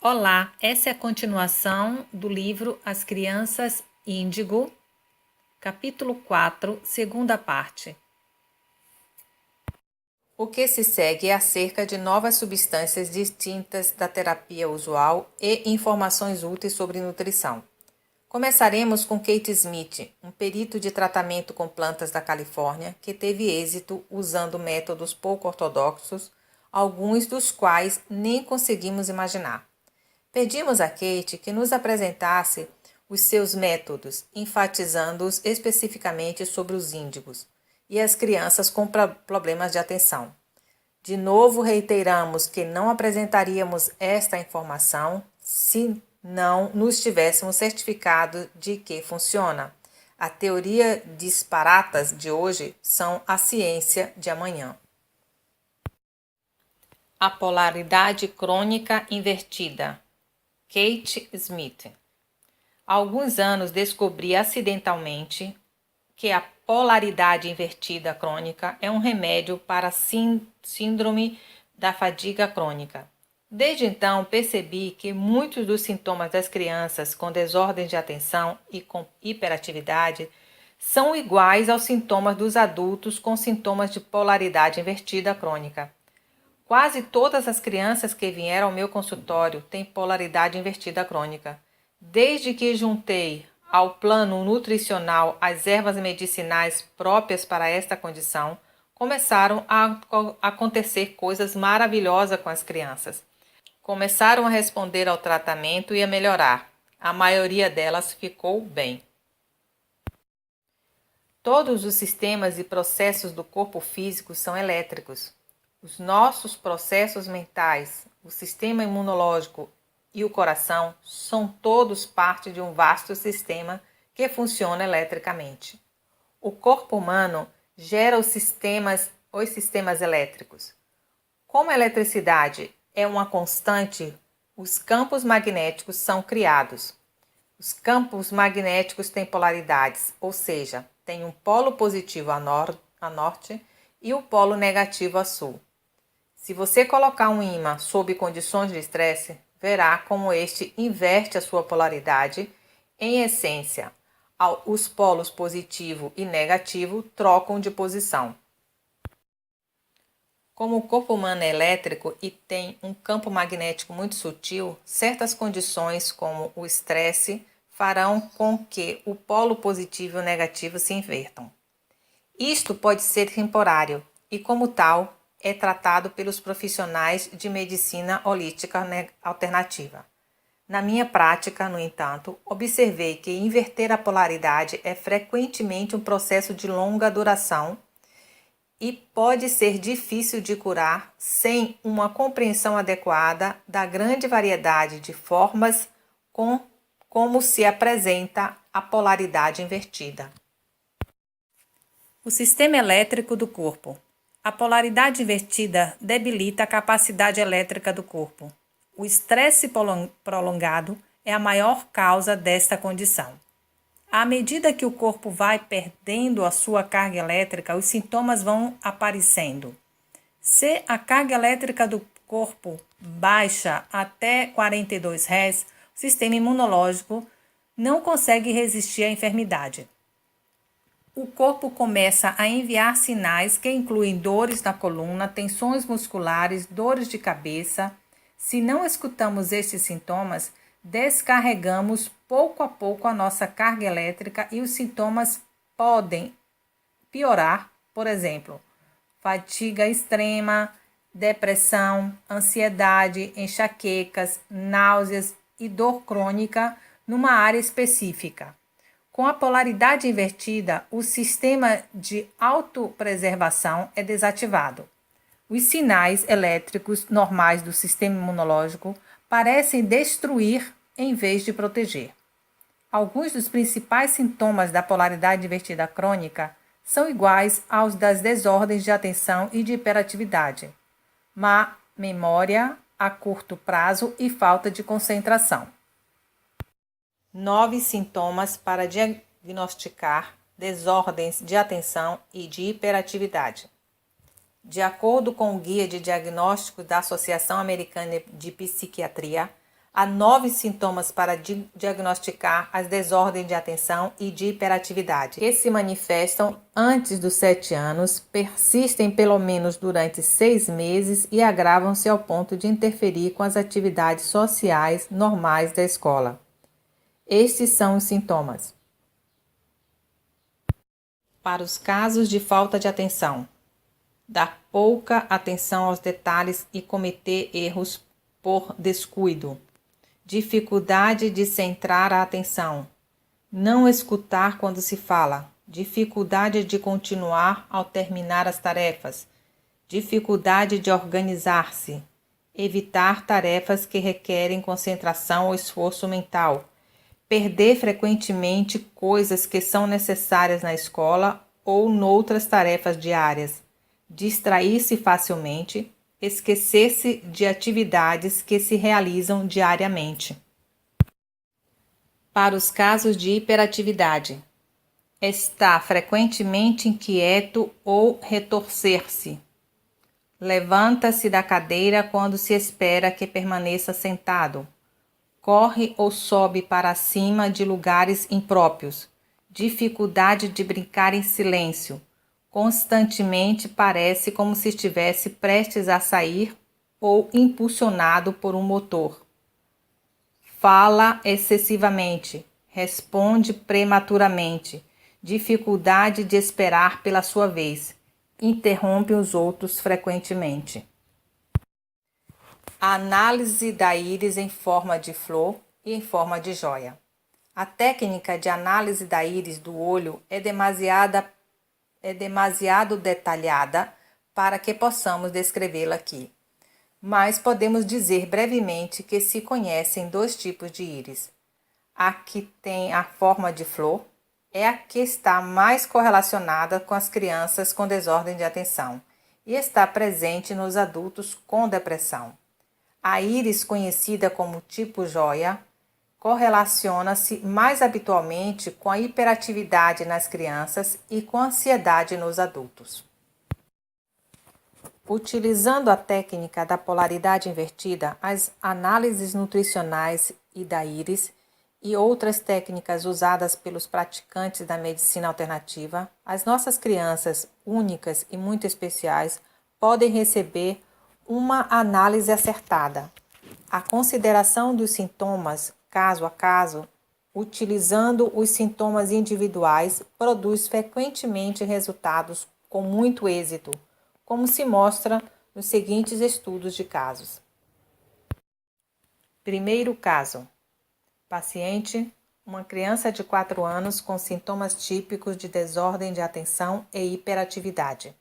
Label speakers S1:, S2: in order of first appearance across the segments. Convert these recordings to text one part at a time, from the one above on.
S1: Olá, essa é a continuação do livro As Crianças Índigo, capítulo 4, segunda parte. O que se segue é acerca de novas substâncias distintas da terapia usual e informações úteis sobre nutrição. Começaremos com Kate Smith, um perito de tratamento com plantas da Califórnia que teve êxito usando métodos pouco ortodoxos, alguns dos quais nem conseguimos imaginar. Pedimos a Kate que nos apresentasse os seus métodos, enfatizando-os especificamente sobre os índigos e as crianças com problemas de atenção. De novo, reiteramos que não apresentaríamos esta informação se não nos tivéssemos certificado de que funciona. A teoria disparatas de hoje são a ciência de amanhã. A polaridade crônica invertida. Kate Smith. Há alguns anos descobri acidentalmente que a polaridade invertida crônica é um remédio para a síndrome da fadiga crônica. Desde então, percebi que muitos dos sintomas das crianças com desordens de atenção e com hiperatividade são iguais aos sintomas dos adultos com sintomas de polaridade invertida crônica. Quase todas as crianças que vieram ao meu consultório têm polaridade invertida crônica. Desde que juntei ao plano nutricional as ervas medicinais próprias para esta condição, começaram a acontecer coisas maravilhosas com as crianças. Começaram a responder ao tratamento e a melhorar. A maioria delas ficou bem. Todos os sistemas e processos do corpo físico são elétricos. Os nossos processos mentais, o sistema imunológico e o coração são todos parte de um vasto sistema que funciona eletricamente. O corpo humano gera os sistemas elétricos. Como a eletricidade é uma constante, os campos magnéticos são criados. Os campos magnéticos têm polaridades, ou seja, tem um polo positivo a norte e o polo negativo a sul. Se você colocar um ímã sob condições de estresse, verá como este inverte a sua polaridade. Em essência, os polos positivo e negativo trocam de posição. Como o corpo humano é elétrico e tem um campo magnético muito sutil, certas condições, como o estresse, farão com que o polo positivo e o negativo se invertam. Isto pode ser temporário e, como tal, é tratado pelos profissionais de medicina holística alternativa. Na minha prática, no entanto, observei que inverter a polaridade é frequentemente um processo de longa duração e pode ser difícil de curar sem uma compreensão adequada da grande variedade de formas como se apresenta a polaridade invertida. O sistema elétrico do corpo. A polaridade invertida debilita a capacidade elétrica do corpo. O estresse prolongado é a maior causa desta condição. À medida que o corpo vai perdendo a sua carga elétrica, os sintomas vão aparecendo. Se a carga elétrica do corpo baixa até 42 Hz, o sistema imunológico não consegue resistir à enfermidade. O corpo começa a enviar sinais que incluem dores na coluna, tensões musculares, dores de cabeça. Se não escutamos estes sintomas, descarregamos pouco a pouco a nossa carga elétrica e os sintomas podem piorar, por exemplo, fadiga extrema, depressão, ansiedade, enxaquecas, náuseas e dor crônica numa área específica. Com a polaridade invertida, o sistema de autopreservação é desativado. Os sinais elétricos normais do sistema imunológico parecem destruir em vez de proteger. Alguns dos principais sintomas da polaridade invertida crônica são iguais aos das desordens de atenção e de hiperatividade: má memória a curto prazo e falta de concentração. 9 sintomas para diagnosticar desordens de atenção e de hiperatividade. De acordo com o Guia de Diagnóstico da Associação Americana de Psiquiatria, Há 9 sintomas para diagnosticar as desordens de atenção e de hiperatividade, que se manifestam antes dos 7 anos, persistem pelo menos durante 6 meses e agravam-se ao ponto de interferir com as atividades sociais normais da escola. Estes são os sintomas. Para os casos de falta de atenção: dar pouca atenção aos detalhes e cometer erros por descuido. Dificuldade de centrar a atenção. Não escutar quando se fala. Dificuldade de continuar ao terminar as tarefas. Dificuldade de organizar-se. Evitar tarefas que requerem concentração ou esforço mental. Perder frequentemente coisas que são necessárias na escola ou noutras tarefas diárias. Distrair-se facilmente. Esquecer-se de atividades que se realizam diariamente. Para os casos de hiperatividade: estar frequentemente inquieto ou retorcer-se. Levanta-se da cadeira quando se espera que permaneça sentado. Corre ou sobe para cima de lugares impróprios. Dificuldade de brincar em silêncio. Constantemente parece como se estivesse prestes a sair ou impulsionado por um motor. Fala excessivamente, responde prematuramente, dificuldade de esperar pela sua vez, interrompe os outros frequentemente. A análise da íris em forma de flor e em forma de joia. A técnica de análise da íris do olho é demasiado detalhada para que possamos descrevê-la aqui. Mas podemos dizer brevemente que se conhecem 2 tipos de íris. A que tem a forma de flor é a que está mais correlacionada com as crianças com desordem de atenção e está presente nos adultos com depressão. A íris, conhecida como tipo joia, correlaciona-se mais habitualmente com a hiperatividade nas crianças e com a ansiedade nos adultos. Utilizando a técnica da polaridade invertida, as análises nutricionais e da íris e outras técnicas usadas pelos praticantes da medicina alternativa, as nossas crianças únicas e muito especiais podem receber uma análise acertada. A consideração dos sintomas caso a caso, utilizando os sintomas individuais, produz frequentemente resultados com muito êxito, como se mostra nos seguintes estudos de casos. Primeiro caso: paciente, uma criança de 4 anos com sintomas típicos de desordem de atenção e hiperatividade.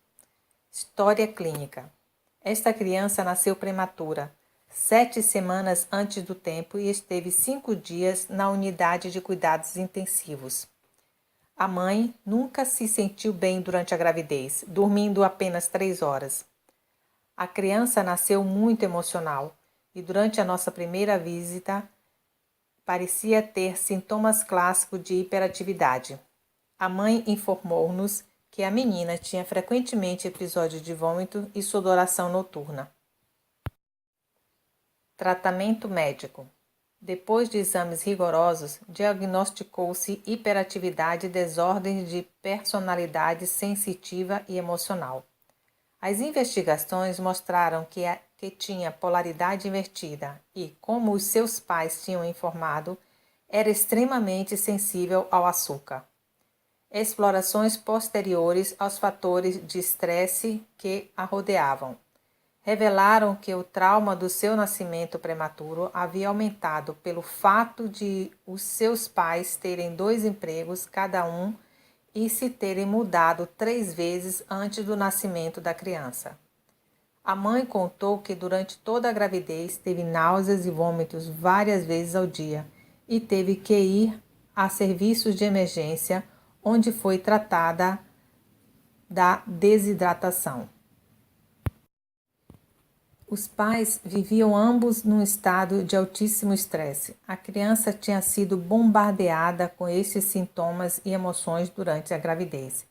S1: História clínica: esta criança nasceu prematura, 7 semanas antes do tempo e esteve 5 dias na unidade de cuidados intensivos. A mãe nunca se sentiu bem durante a gravidez, dormindo apenas 3 horas. A criança nasceu muito emocional e durante a nossa primeira visita parecia ter sintomas clássicos de hiperatividade. A mãe informou-nos que a menina tinha frequentemente episódios de vômito e sudoração noturna. Tratamento médico: depois de exames rigorosos, diagnosticou-se hiperatividade e desordens de personalidade sensitiva e emocional. As investigações mostraram que tinha polaridade invertida e, como os seus pais tinham informado, era extremamente sensível ao açúcar. Explorações posteriores aos fatores de estresse que a rodeavam revelaram que o trauma do seu nascimento prematuro havia aumentado pelo fato de os seus pais terem 2 empregos cada um e se terem mudado 3 vezes antes do nascimento da criança. A mãe contou que durante toda a gravidez teve náuseas e vômitos várias vezes ao dia e teve que ir a serviços de emergência, onde foi tratada da desidratação. Os pais viviam ambos num estado de altíssimo estresse. A criança tinha sido bombardeada com esses sintomas e emoções durante a gravidez.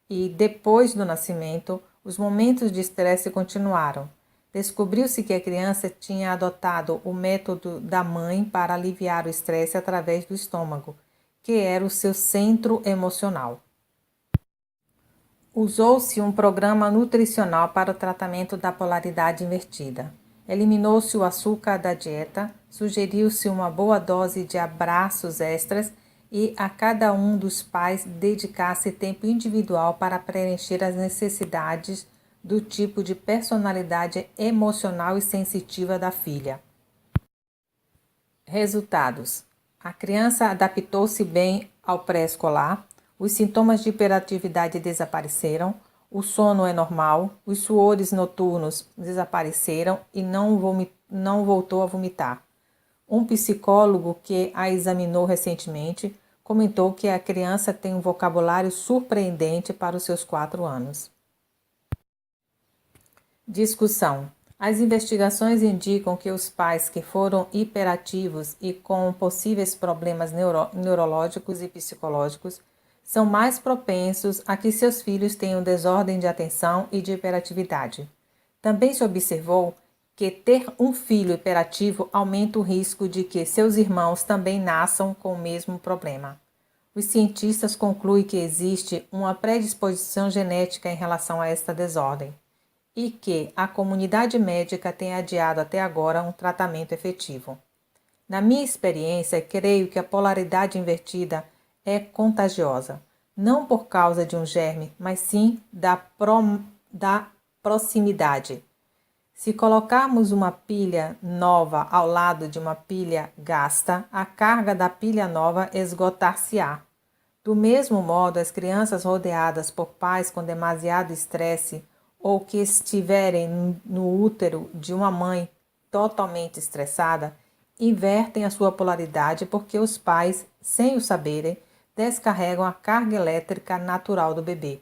S1: E depois do nascimento, os momentos de estresse continuaram. Descobriu-se que a criança tinha adotado o método da mãe para aliviar o estresse através do estômago, que era o seu centro emocional. Usou-se um programa nutricional para o tratamento da polaridade invertida. Eliminou-se o açúcar da dieta, sugeriu-se uma boa dose de abraços extras e a cada um dos pais dedicasse tempo individual para preencher as necessidades do tipo de personalidade emocional e sensitiva da filha. Resultados: a criança adaptou-se bem ao pré-escolar, os sintomas de hiperatividade desapareceram, o sono é normal, os suores noturnos desapareceram e não voltou a vomitar. Um psicólogo que a examinou recentemente comentou que a criança tem um vocabulário surpreendente para os seus 4 anos. Discussão. As investigações indicam que os pais que foram hiperativos e com possíveis problemas neurológicos e psicológicos são mais propensos a que seus filhos tenham desordem de atenção e de hiperatividade. Também se observou que ter um filho hiperativo aumenta o risco de que seus irmãos também nasçam com o mesmo problema. Os cientistas concluem que existe uma predisposição genética em relação a esta desordem e que a comunidade médica tem adiado até agora um tratamento efetivo. Na minha experiência, creio que a polaridade invertida é contagiosa, não por causa de um germe, mas sim da proximidade. Se colocarmos uma pilha nova ao lado de uma pilha gasta, a carga da pilha nova esgotar-se-á. Do mesmo modo, as crianças rodeadas por pais com demasiado estresse ou que estiverem no útero de uma mãe totalmente estressada, invertem a sua polaridade porque os pais, sem o saberem, descarregam a carga elétrica natural do bebê.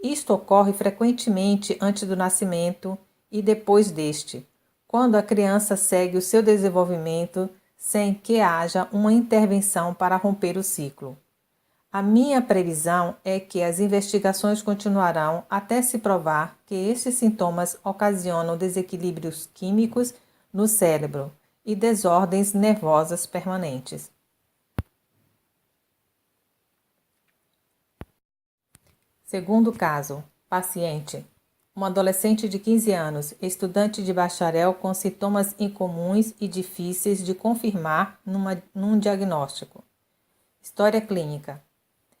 S1: Isto ocorre frequentemente antes do nascimento e depois deste, quando a criança segue o seu desenvolvimento sem que haja uma intervenção para romper o ciclo. A minha previsão é que as investigações continuarão até se provar que estes sintomas ocasionam desequilíbrios químicos no cérebro e desordens nervosas permanentes. Segundo caso, paciente. Uma adolescente de 15 anos, estudante de bacharel com sintomas incomuns e difíceis de confirmar num diagnóstico. História clínica.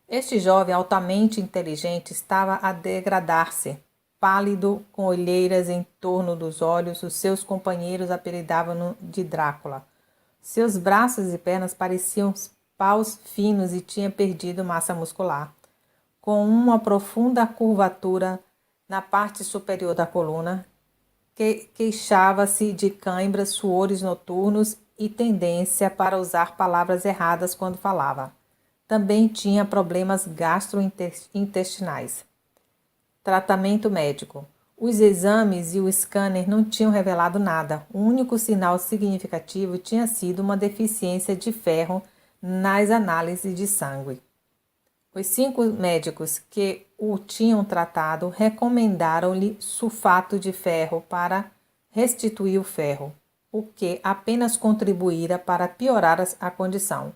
S1: Este jovem altamente inteligente estava a degradar-se. Pálido, com olheiras em torno dos olhos, os seus companheiros apelidavam-no de Drácula. Seus braços e pernas pareciam paus finos e tinha perdido massa muscular. Com uma profunda curvatura na parte superior da coluna, queixava-se de cãibras, suores noturnos e tendência para usar palavras erradas quando falava. Também tinha problemas gastrointestinais. Tratamento médico. Os exames e o scanner não tinham revelado nada. O único sinal significativo tinha sido uma deficiência de ferro nas análises de sangue. Os 5 médicos que o tinham tratado recomendaram-lhe sulfato de ferro para restituir o ferro, o que apenas contribuíra para piorar a condição.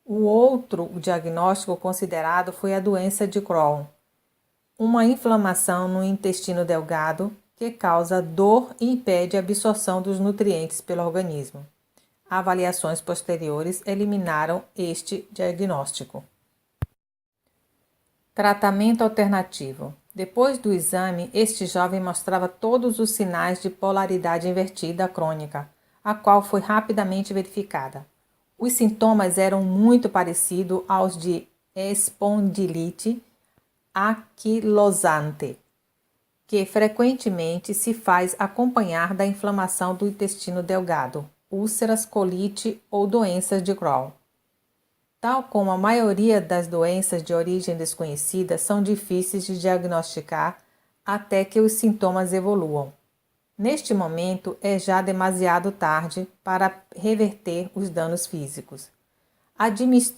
S1: O outro diagnóstico considerado foi a doença de Crohn, uma inflamação no intestino delgado que causa dor e impede a absorção dos nutrientes pelo organismo. Avaliações posteriores eliminaram este diagnóstico. Tratamento alternativo. Depois do exame, este jovem mostrava todos os sinais de polaridade invertida crônica, a qual foi rapidamente verificada. Os sintomas eram muito parecidos aos de espondilite anquilosante, que frequentemente se faz acompanhar da inflamação do intestino delgado, úlceras, colite ou doenças de Crohn. Tal como a maioria das doenças de origem desconhecida, são difíceis de diagnosticar até que os sintomas evoluam. Neste momento, é já demasiado tarde para reverter os danos físicos.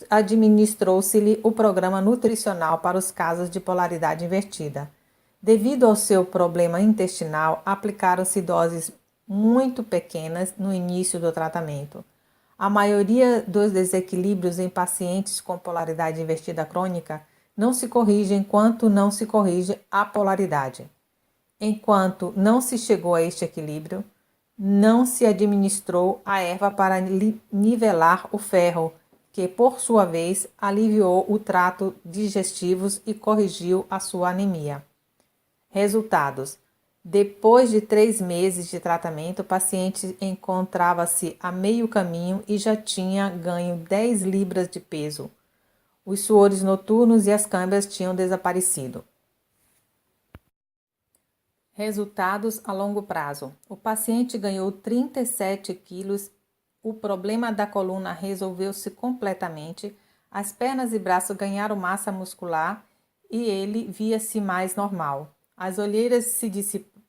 S1: Administrou-se-lhe o programa nutricional para os casos de polaridade invertida. Devido ao seu problema intestinal, aplicaram-se doses muito pequenas no início do tratamento. A maioria dos desequilíbrios em pacientes com polaridade invertida crônica não se corrige enquanto não se corrige a polaridade. Enquanto não se chegou a este equilíbrio, não se administrou a erva para nivelar o ferro, que, por sua vez, aliviou o trato digestivo e corrigiu a sua anemia. Resultados: depois de 3 meses de tratamento, o paciente encontrava-se a meio caminho e já tinha ganho 10 libras de peso. Os suores noturnos e as câimbras tinham desaparecido. Resultados a longo prazo: o paciente ganhou 37 quilos, o problema da coluna resolveu-se completamente, as pernas e braços ganharam massa muscular e ele via-se mais normal. As olheiras se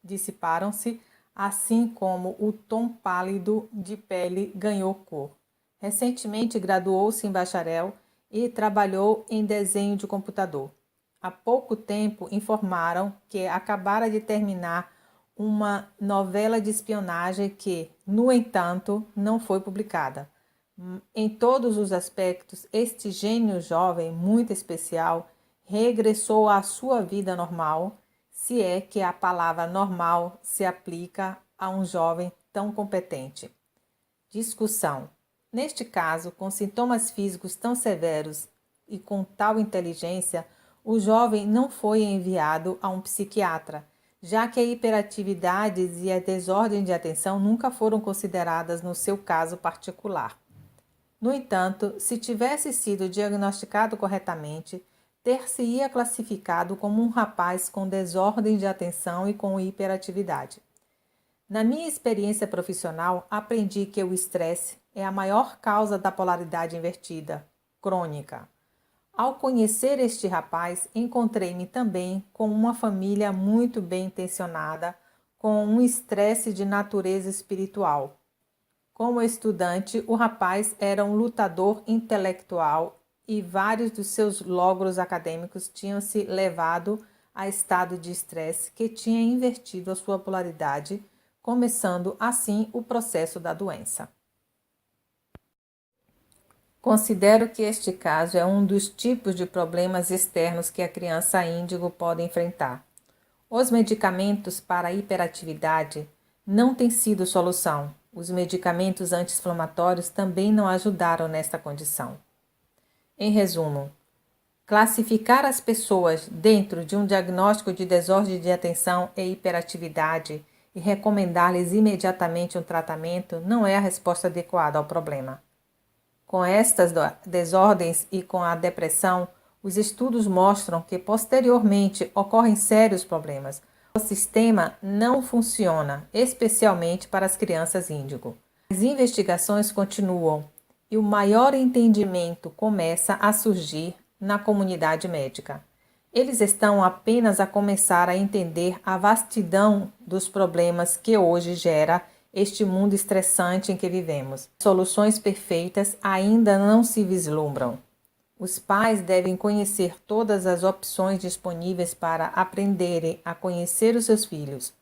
S1: dissiparam-se, assim como o tom pálido de pele ganhou cor. Recentemente graduou-se em bacharel e trabalhou em desenho de computador. Há pouco tempo informaram que acabara de terminar uma novela de espionagem que, no entanto, não foi publicada. Em todos os aspectos, este gênio jovem, muito especial, regressou à sua vida normal, se é que a palavra normal se aplica a um jovem tão competente. Discussão. Neste caso, com sintomas físicos tão severos e com tal inteligência, o jovem não foi enviado a um psiquiatra, já que a hiperatividade e a desordem de atenção nunca foram consideradas no seu caso particular. No entanto, se tivesse sido diagnosticado corretamente, ter-se-ia classificado como um rapaz com desordem de atenção e com hiperatividade. Na minha experiência profissional, aprendi que o estresse é a maior causa da polaridade invertida, crônica. Ao conhecer este rapaz, encontrei-me também com uma família muito bem intencionada, com um estresse de natureza espiritual. Como estudante, o rapaz era um lutador intelectual e vários dos seus logros acadêmicos tinham se levado a estado de estresse que tinha invertido a sua polaridade, começando assim o processo da doença. Considero que este caso é um dos tipos de problemas externos que a criança índigo pode enfrentar. Os medicamentos para a hiperatividade não têm sido solução. Os medicamentos anti-inflamatórios também não ajudaram nesta condição. Em resumo, classificar as pessoas dentro de um diagnóstico de desordem de atenção e hiperatividade e recomendar-lhes imediatamente um tratamento não é a resposta adequada ao problema. Com estas desordens e com a depressão, os estudos mostram que posteriormente ocorrem sérios problemas. O sistema não funciona, especialmente para as crianças índigo. As investigações continuam e o maior entendimento começa a surgir na comunidade médica. Eles estão apenas a começar a entender a vastidão dos problemas que hoje gera este mundo estressante em que vivemos. Soluções perfeitas ainda não se vislumbram. Os pais devem conhecer todas as opções disponíveis para aprenderem a conhecer os seus filhos.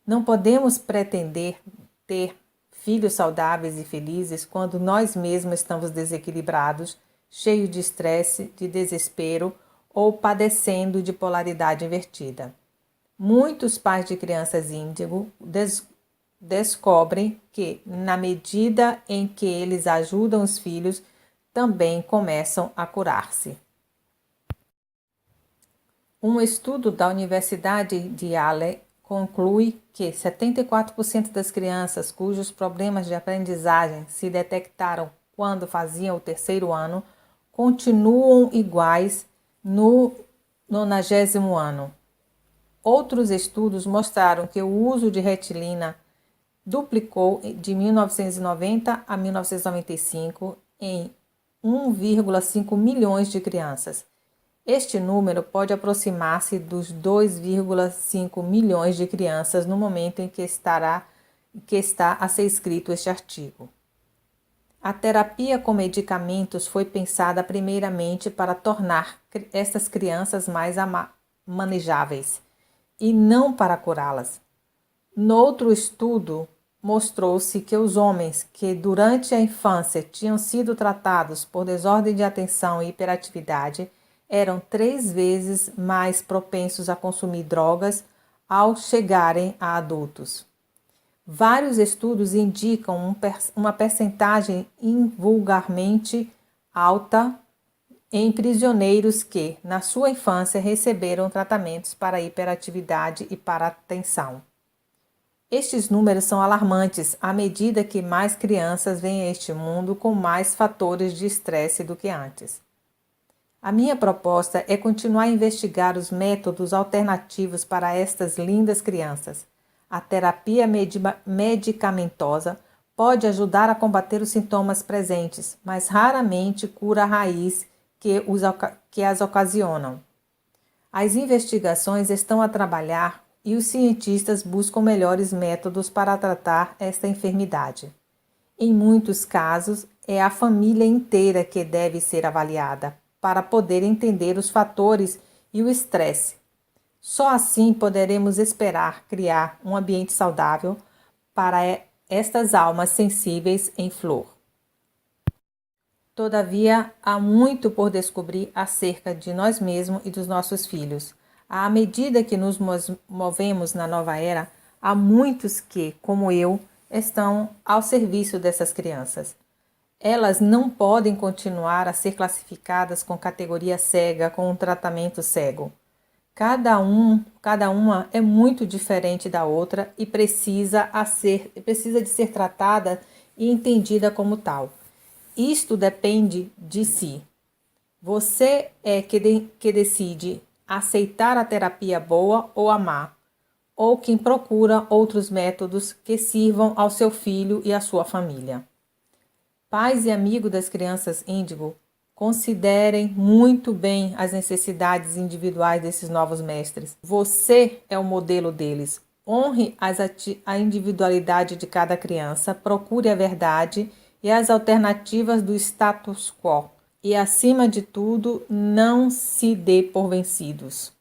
S1: Não podemos pretender ter filhos saudáveis e felizes quando nós mesmos estamos desequilibrados, cheios de estresse, de desespero ou padecendo de polaridade invertida. Muitos pais de crianças índigo descobrem que, na medida em que eles ajudam os filhos, também começam a curar-se. Um estudo da Universidade de Yale conclui que 74% das crianças cujos problemas de aprendizagem se detectaram quando faziam o 3º ano continuam iguais no 90º ano. Outros estudos mostraram que o uso de retilina duplicou de 1990 a 1995 em 1,5 milhões de crianças. Este número pode aproximar-se dos 2,5 milhões de crianças no momento em que está a ser escrito este artigo. A terapia com medicamentos foi pensada primeiramente para tornar estas crianças mais manejáveis. e não para curá-las. Noutro estudo, mostrou-se que os homens que durante a infância tinham sido tratados por desordem de atenção e hiperatividade eram 3 vezes mais propensos a consumir drogas ao chegarem a adultos. Vários estudos indicam uma percentagem invulgarmente alta em prisioneiros que, na sua infância, receberam tratamentos para hiperatividade e para atenção. Estes números são alarmantes à medida que mais crianças vêm a este mundo com mais fatores de estresse do que antes. A minha proposta é continuar a investigar os métodos alternativos para estas lindas crianças. A terapia medicamentosa pode ajudar a combater os sintomas presentes, mas raramente cura a raiz que as ocasionam. As investigações estão a trabalhar e os cientistas buscam melhores métodos para tratar esta enfermidade. Em muitos casos, é a família inteira que deve ser avaliada para poder entender os fatores e o estresse. Só assim poderemos esperar criar um ambiente saudável para estas almas sensíveis em flor. Todavia, há muito por descobrir acerca de nós mesmos e dos nossos filhos. À medida que nos movemos na nova era, há muitos que, como eu, estão ao serviço dessas crianças. Elas não podem continuar a ser classificadas com categoria cega, com um tratamento cego. Cada uma é muito diferente da outra e precisa de ser tratada e entendida como tal. Isto depende de si. Você é que decide aceitar a terapia boa ou a má, ou quem procura outros métodos que sirvam ao seu filho e à sua família. Pais e amigos das crianças índigo, considerem muito bem as necessidades individuais desses novos mestres. Você é o modelo deles. Honre a individualidade de cada criança, procure a verdade e as alternativas do status quo. E, acima de tudo, não se dê por vencidos.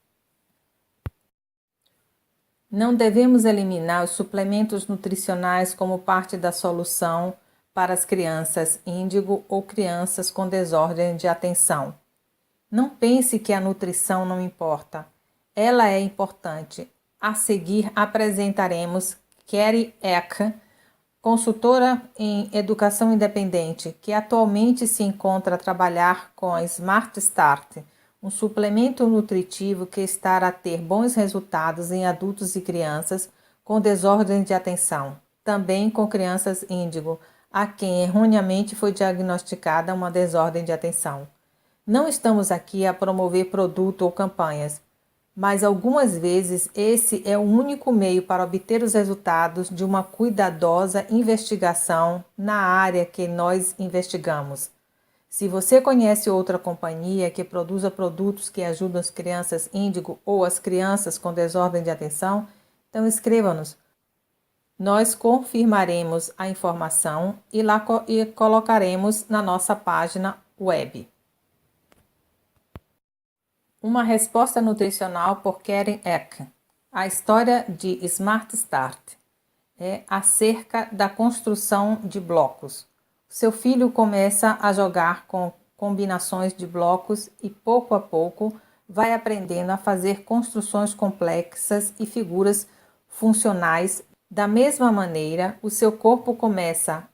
S1: Não devemos eliminar os suplementos nutricionais como parte da solução para as crianças índigo ou crianças com desordem de atenção. Não pense que a nutrição não importa. Ela é importante. A seguir apresentaremos Carrie Eck, consultora em educação independente, que atualmente se encontra a trabalhar com a Smart Start, um suplemento nutritivo que está a ter bons resultados em adultos e crianças com desordem de atenção, também com crianças índigo, a quem erroneamente foi diagnosticada uma desordem de atenção. Não estamos aqui a promover produto ou campanhas, mas algumas vezes esse é o único meio para obter os resultados de uma cuidadosa investigação na área que nós investigamos. Se você conhece outra companhia que produza produtos que ajudam as crianças índigo ou as crianças com desordem de atenção, então escreva-nos. Nós confirmaremos a informação e colocaremos na nossa página web. Uma resposta nutricional por Karen Eck. A história de Smart Start é acerca da construção de blocos. Seu filho começa a jogar com combinações de blocos e, pouco a pouco, vai aprendendo a fazer construções complexas e figuras funcionais. Da mesma maneira, o seu corpo começa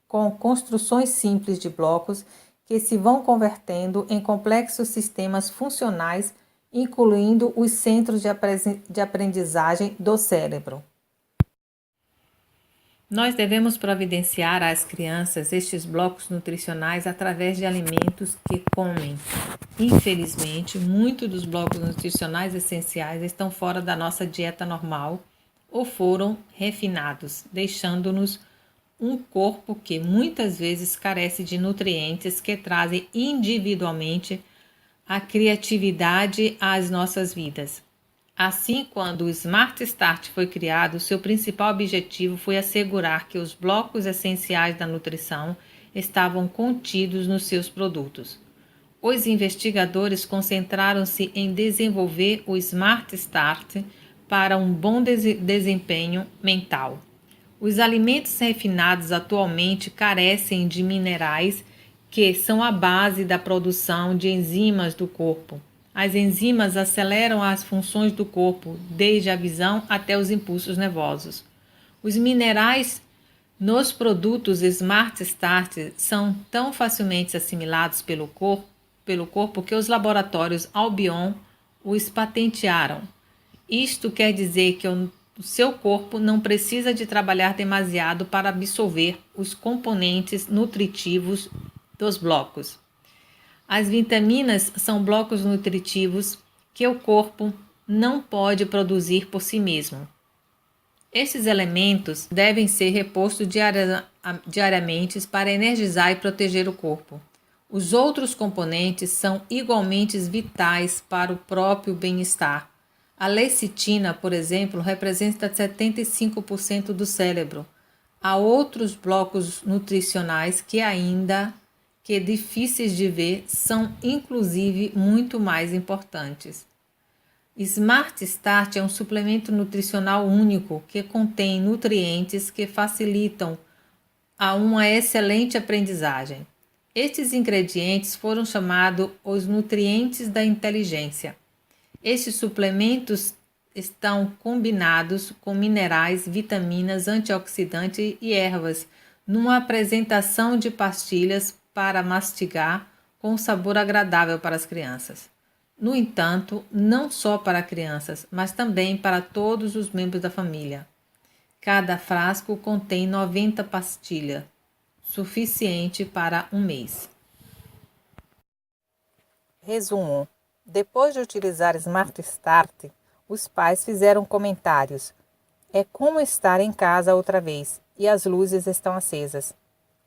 S1: com construções simples de blocos que se vão convertendo em complexos sistemas funcionais, incluindo os centros de aprendizagem do cérebro. Nós devemos providenciar às crianças estes blocos nutricionais através de alimentos que comem. Infelizmente, muitos dos blocos nutricionais essenciais estão fora da nossa dieta normal ou foram refinados, deixando-nos um corpo que muitas vezes carece de nutrientes que trazem individualmente a criatividade às nossas vidas. Assim, quando o Smart Start foi criado, seu principal objetivo foi assegurar que os blocos essenciais da nutrição estavam contidos nos seus produtos. Os investigadores concentraram-se em desenvolver o Smart Start para um bom desempenho mental. Os alimentos refinados atualmente carecem de minerais que são a base da produção de enzimas do corpo. As enzimas aceleram as funções do corpo, desde a visão até os impulsos nervosos. Os minerais nos produtos Smart Start são tão facilmente assimilados pelo corpo que os laboratórios Albion os patentearam. Isto quer dizer que o seu corpo não precisa de trabalhar demasiado para absorver os componentes nutritivos dos blocos. As vitaminas são blocos nutritivos que o corpo não pode produzir por si mesmo. Estes elementos devem ser repostos diariamente para energizar e proteger o corpo. Os outros componentes são igualmente vitais para o próprio bem-estar. A lecitina, por exemplo, representa 75% do cérebro. Há outros blocos nutricionais que difíceis de ver, são inclusive muito mais importantes. Smart Start é um suplemento nutricional único que contém nutrientes que facilitam uma excelente aprendizagem. Estes ingredientes foram chamados os nutrientes da inteligência. Estes suplementos estão combinados com minerais, vitaminas, antioxidantes e ervas, numa apresentação de pastilhas para mastigar com sabor agradável para as crianças. No entanto, não só para crianças, mas também para todos os membros da família. Cada frasco contém 90 pastilhas, suficiente para um mês. Resumo: depois de utilizar Smart Start, os pais fizeram comentários. É como estar em casa outra vez e as luzes estão acesas.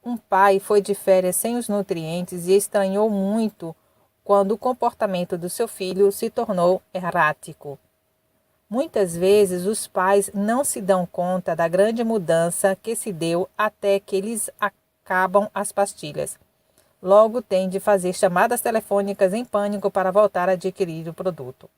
S1: Um pai foi de férias sem os nutrientes e estranhou muito quando o comportamento do seu filho se tornou errático. Muitas vezes os pais não se dão conta da grande mudança que se deu até que eles acabam as pastilhas. Logo tem de fazer chamadas telefônicas em pânico para voltar a adquirir o produto.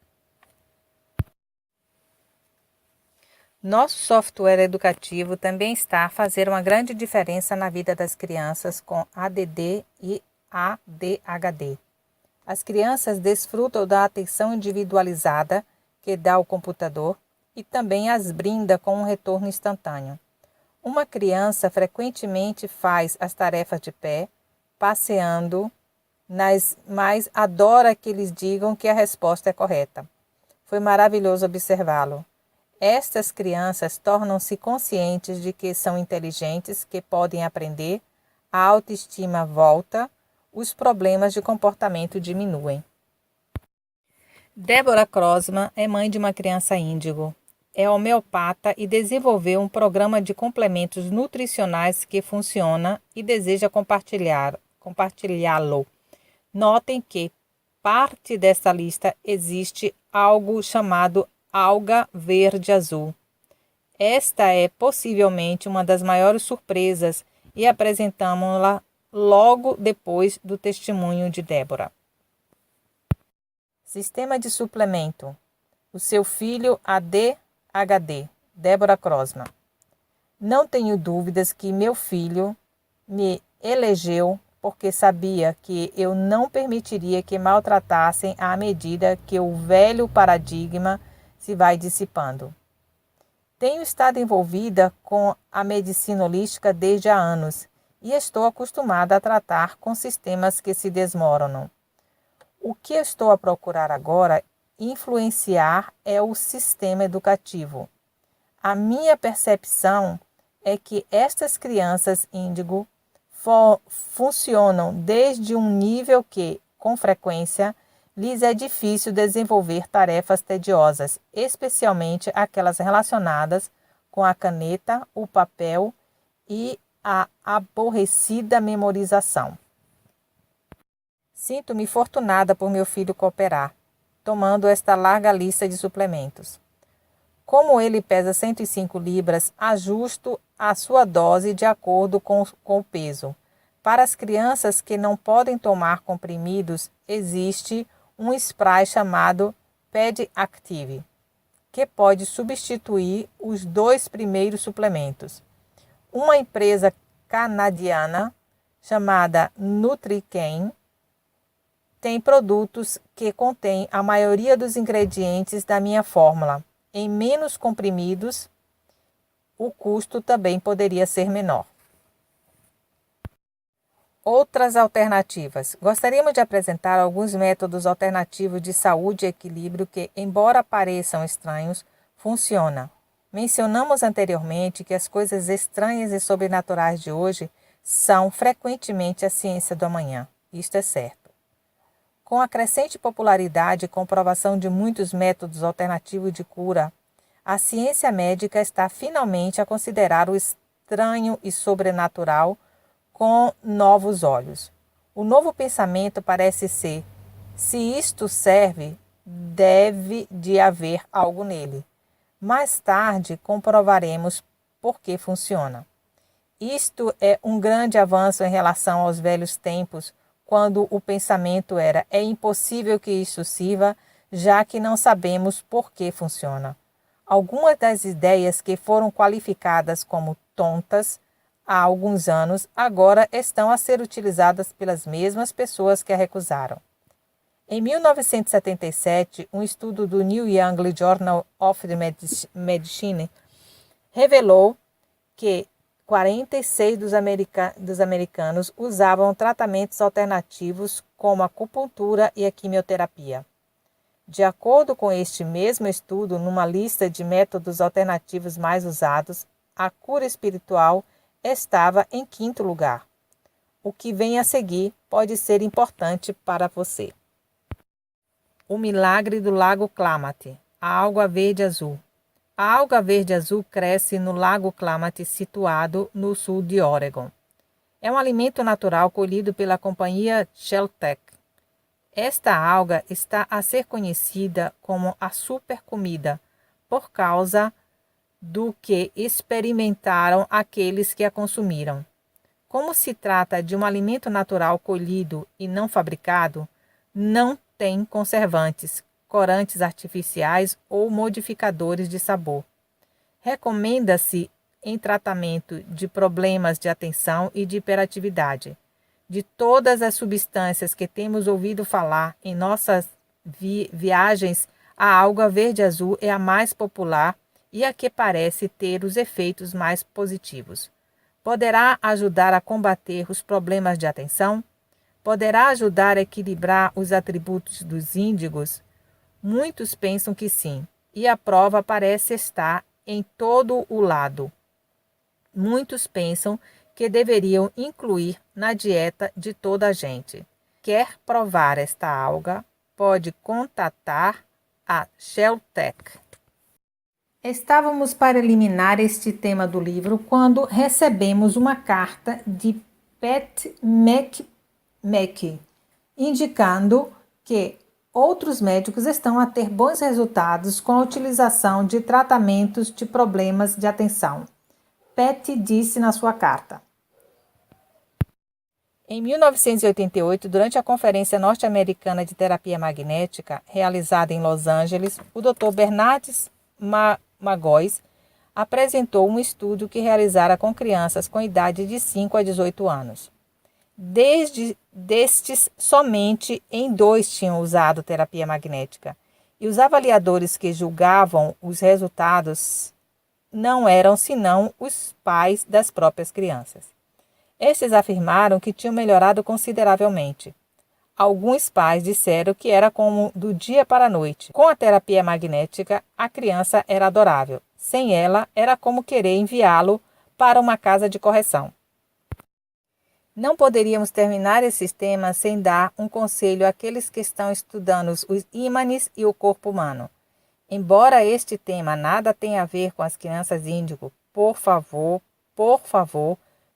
S1: Nosso software educativo também está a fazer uma grande diferença na vida das crianças com ADD e ADHD. As crianças desfrutam da atenção individualizada que dá o computador e também as brinda com um retorno instantâneo. Uma criança frequentemente faz as tarefas de pé, passeando, mas adora que lhes digam que a resposta é correta. Foi maravilhoso observá-lo. Estas crianças tornam-se conscientes de que são inteligentes, que podem aprender, a autoestima volta, os problemas de comportamento diminuem. Débora Crossman é mãe de uma criança índigo. É homeopata e desenvolveu um programa de complementos nutricionais que funciona e deseja compartilhá-lo. Notem que parte dessa lista existe algo chamado alga verde-azul. Esta é possivelmente uma das maiores surpresas e apresentamos-la logo depois do testemunho de Débora. Sistema de suplemento. O seu filho ADHD, Débora Crossman. Não tenho dúvidas que meu filho me elegeu porque sabia que eu não permitiria que maltratassem à medida que o velho paradigma se vai dissipando. Tenho estado envolvida com a medicina holística desde há anos e estou acostumada a tratar com sistemas que se desmoronam. O que eu estou a procurar agora influenciar é o sistema educativo. A minha percepção é que estas crianças índigo funcionam desde um nível que, com frequência, lhes é difícil desenvolver tarefas tediosas, especialmente aquelas relacionadas com a caneta, o papel e a aborrecida memorização. Sinto-me fortunada por meu filho cooperar, tomando esta larga lista de suplementos. Como ele pesa 105 libras, ajusto a sua dose de acordo com o peso. Para as crianças que não podem tomar comprimidos, existe um spray chamado Ped Active. que pode substituir os 2 primeiros suplementos. Uma empresa canadiana chamada NutriCain tem produtos que contêm a maioria dos ingredientes da minha fórmula em menos comprimidos. O custo também poderia ser menor. Outras alternativas. Gostaríamos de apresentar alguns métodos alternativos de saúde e equilíbrio que, embora pareçam estranhos, funcionam. Mencionamos anteriormente que as coisas estranhas e sobrenaturais de hoje são frequentemente a ciência do amanhã. Isto é certo. Com a crescente popularidade e comprovação de muitos métodos alternativos de cura, a ciência médica está finalmente a considerar o estranho e sobrenatural com novos olhos. O novo pensamento parece ser: se isto serve, deve de haver algo nele. Mais tarde comprovaremos por que funciona. Isto é um grande avanço em relação aos velhos tempos, quando o pensamento era: é impossível que isto sirva, já que não sabemos por que funciona. Algumas das ideias que foram qualificadas como tontas há alguns anos, agora estão a ser utilizadas pelas mesmas pessoas que a recusaram. Em 1977, um estudo do New England Journal of the Medicine revelou que 46 dos americanos usavam tratamentos alternativos como a acupuntura e a quimioterapia. De acordo com este mesmo estudo, numa lista de métodos alternativos mais usados, a cura espiritual estava em 5º lugar. O que vem a seguir pode ser importante para você. O milagre do Lago Klamath, a alga verde-azul. A alga verde-azul cresce no Lago Klamath, situado no sul de Oregon. É um alimento natural colhido pela companhia Sheltec. Esta alga está a ser conhecida como a supercomida por causa do que experimentaram aqueles que a consumiram. Como se trata de um alimento natural colhido e não fabricado, não tem conservantes, corantes artificiais ou modificadores de sabor. Recomenda-se em tratamento de problemas de atenção e de hiperatividade. De todas as substâncias que temos ouvido falar em nossas viagens, a alga verde-azul é a mais popular e a que parece ter os efeitos mais positivos. Poderá ajudar a combater os problemas de atenção? Poderá ajudar a equilibrar os atributos dos índigos? Muitos pensam que sim, e a prova parece estar em todo o lado. Muitos pensam que deveriam incluir na dieta de toda a gente. Quer provar esta alga? Pode contatar a Sheltec. Estávamos para eliminar este tema do livro quando recebemos uma carta de Pat McMackey, indicando que outros médicos estão a ter bons resultados com a utilização de tratamentos de problemas de atenção. Pat disse na sua carta: em 1988, durante a Conferência Norte-Americana de Terapia Magnética, realizada em Los Angeles, o Dr. Bernardes Magois apresentou um estudo que realizara com crianças com idade de 5 a 18 anos. Destes, somente em 2 tinham usado terapia magnética, e os avaliadores que julgavam os resultados não eram senão os pais das próprias crianças. Estes afirmaram que tinham melhorado consideravelmente. Alguns pais disseram que era como do dia para a noite. Com a terapia magnética, a criança era adorável. Sem ela, era como querer enviá-lo para uma casa de correção. Não poderíamos terminar esse tema sem dar um conselho àqueles que estão estudando os ímãs e o corpo humano. Embora este tema nada tenha a ver com as crianças índigo, por favor,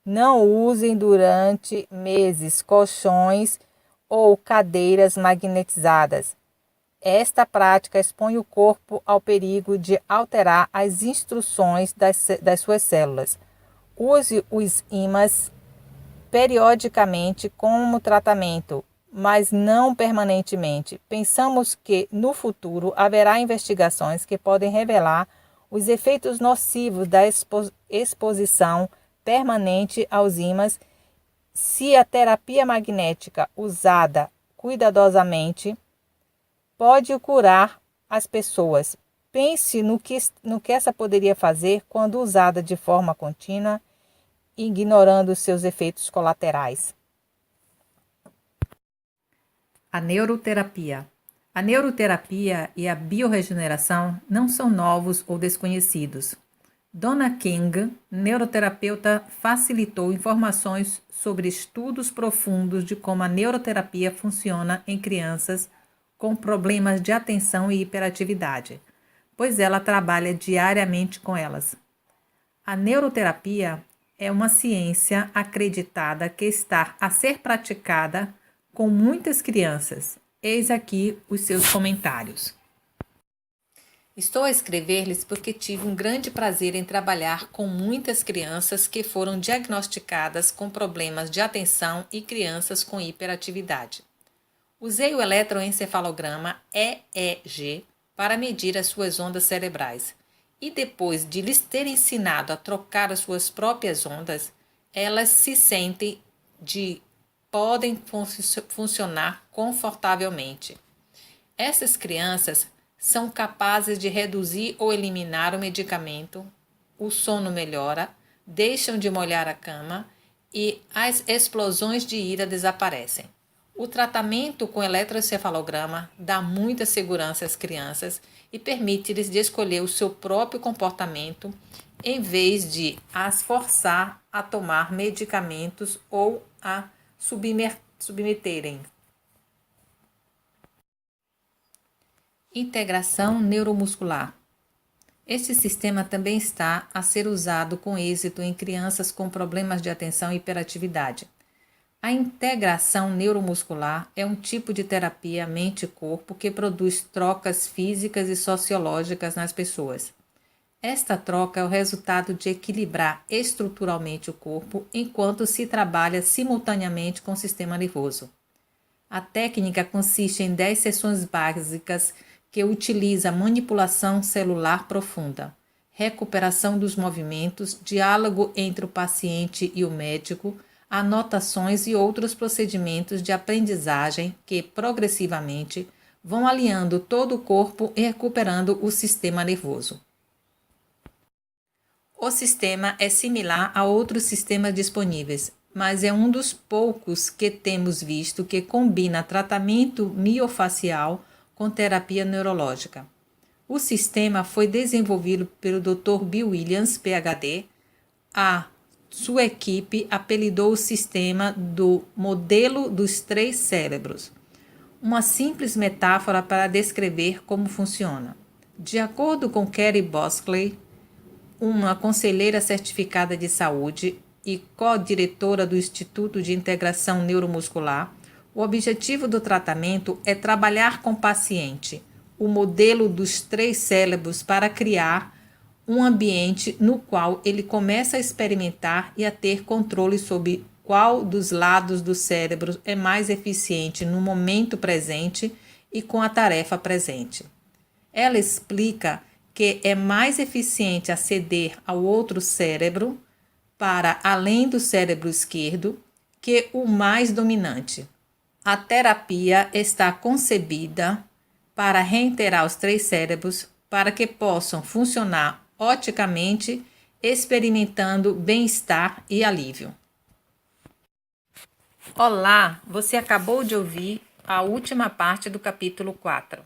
S1: não usem durante meses colchões ou cadeiras magnetizadas. Esta prática expõe o corpo ao perigo de alterar as instruções das suas células. Use os ímãs periodicamente como tratamento, mas não permanentemente. Pensamos que no futuro haverá investigações que podem revelar os efeitos nocivos da exposição permanente aos ímãs se a terapia magnética usada cuidadosamente pode curar as pessoas. Pense no que essa poderia fazer quando usada de forma contínua, ignorando seus efeitos colaterais.
S2: A neuroterapia. A neuroterapia e a biorregeneração não são novos ou desconhecidos. Donna King, neuroterapeuta, facilitou informações sobre estudos profundos de como a neuroterapia funciona em crianças com problemas de atenção e hiperatividade, pois ela trabalha diariamente com elas. A neuroterapia é uma ciência acreditada que está a ser praticada com muitas crianças. Eis aqui os seus comentários. Estou a escrever-lhes porque tive um grande prazer em trabalhar com muitas crianças que foram diagnosticadas com problemas de atenção e crianças com hiperatividade. Usei o eletroencefalograma EEG para medir as suas ondas cerebrais e depois de lhes ter ensinado a trocar as suas próprias ondas, elas se sentem podem funcionar confortavelmente. Essas crianças são capazes de reduzir ou eliminar o medicamento, o sono melhora, deixam de molhar a cama e as explosões de ira desaparecem. O tratamento com eletroencefalograma dá muita segurança às crianças e permite-lhes de escolher o seu próprio comportamento em vez de as forçar a tomar medicamentos ou a submeterem. Integração neuromuscular. Este sistema também está a ser usado com êxito em crianças com problemas de atenção e hiperatividade. A integração neuromuscular é um tipo de terapia mente-corpo que produz trocas físicas e sociológicas nas pessoas. Esta troca é o resultado de equilibrar estruturalmente o corpo enquanto se trabalha simultaneamente com o sistema nervoso. A técnica consiste em 10 sessões básicas que utiliza manipulação celular profunda, recuperação dos movimentos, diálogo entre o paciente e o médico, anotações e outros procedimentos de aprendizagem que, progressivamente, vão alinhando todo o corpo e recuperando o sistema nervoso. O sistema é similar a outros sistemas disponíveis, mas é um dos poucos que temos visto que combina tratamento miofacial com terapia neurológica. O sistema foi desenvolvido pelo Dr. Bill Williams, PhD. A sua equipe apelidou o sistema do modelo dos 3 cérebros, uma simples metáfora para descrever como funciona. De acordo com Kerry Bosley, uma conselheira certificada de saúde e co-diretora do Instituto de Integração Neuromuscular, o objetivo do tratamento é trabalhar com o paciente o modelo dos 3 cérebros para criar um ambiente no qual ele começa a experimentar e a ter controle sobre qual dos lados do cérebro é mais eficiente no momento presente e com a tarefa presente. Ela explica que é mais eficiente aceder ao outro cérebro para além do cérebro esquerdo que o mais dominante. A terapia está concebida para reiterar os 3 cérebros para que possam funcionar oticamente, experimentando bem-estar e alívio. Olá, você acabou de ouvir a última parte do capítulo 4.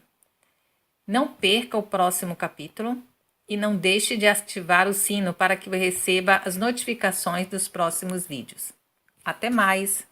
S2: Não perca o próximo capítulo e não deixe de ativar o sino para que receba as notificações dos próximos vídeos. Até mais!